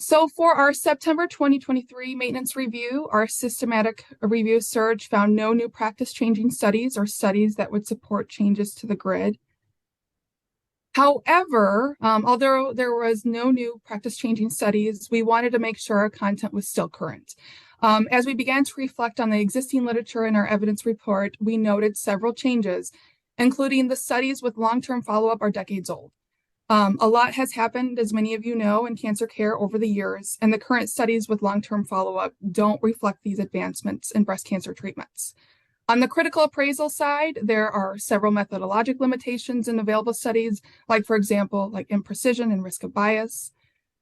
So for our September 2023 maintenance review, our systematic review surge found no new practice-changing studies or studies that would support changes to the grid. However, although there was no new practice-changing studies, we wanted to make sure our content was still current. As we began to reflect on the existing literature in our evidence report, we noted several changes, including the studies with long-term follow-up are decades old. A lot has happened, as many of you know, in cancer care over the years, and the current studies with long-term follow-up don't reflect these advancements in breast cancer treatments. On the critical appraisal side, there are several methodologic limitations in available studies, like, for example, like imprecision and risk of bias.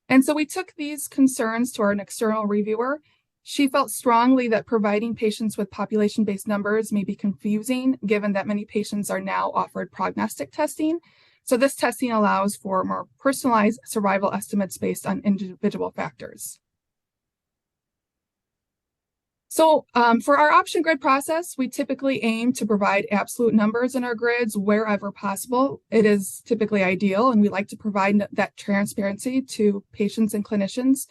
And so we took these concerns to our external reviewer. She felt strongly that providing patients with population-based numbers may be confusing, given that many patients are now offered prognostic testing. So this testing allows for more personalized survival estimates based on individual factors. So for our option grid process, we typically aim to provide absolute numbers in our grids wherever possible. It is typically ideal, and we like to provide that transparency to patients and clinicians.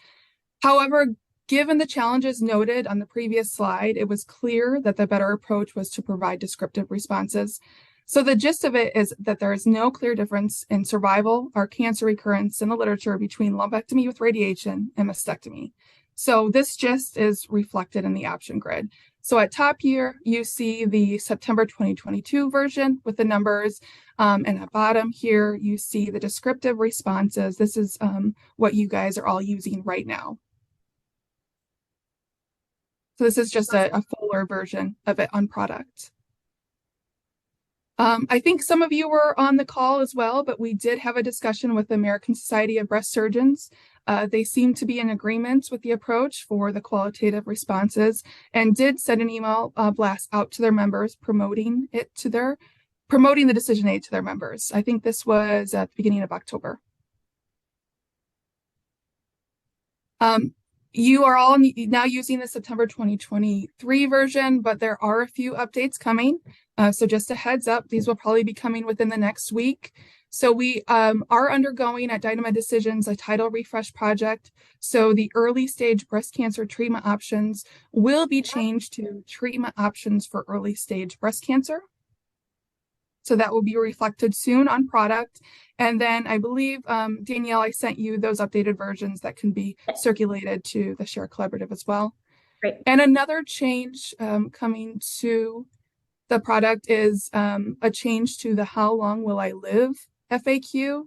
However, given the challenges noted on the previous slide, it was clear that the better approach was to provide descriptive responses. So the gist of it is that there is no clear difference in survival or cancer recurrence in the literature between lumpectomy with radiation and mastectomy. So this gist is reflected in the option grid. So at top here, you see the September 2022 version with the numbers, and at bottom here, you see the descriptive responses. This is what you guys are all using right now. So this is just a fuller version of it on product. I think some of you were on the call as well, but we did have a discussion with the American Society of Breast Surgeons. They seem to be in agreement with the approach for the qualitative responses and did send an email blast out to their members promoting the decision aid to their members. I think this was at the beginning of October. You are all now using the September 2023 version, but there are a few updates coming. So just a heads up, these will probably be coming within the next week. So we are undergoing at Dynamed Decisions a title refresh project. So the early stage breast cancer treatment options will be changed to treatment options for early stage breast cancer. So that will be reflected soon on product. And then I believe, Danielle, I sent you those updated versions that can be circulated to the SHAIR Collaborative as well. Great. And another change coming to the product is a change to the How Long Will I Live FAQ.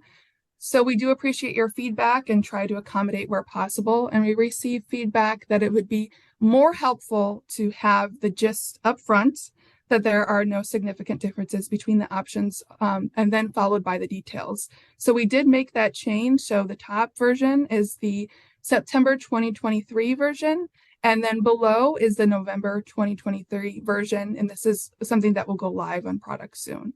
So we do appreciate your feedback and try to accommodate where possible. And we receive feedback that it would be more helpful to have the gist up front, that there are no significant differences between the options, and then followed by the details. So we did make that change. So the top version is the September 2023 version, and then below is the November 2023 version. And this is something that will go live on product soon.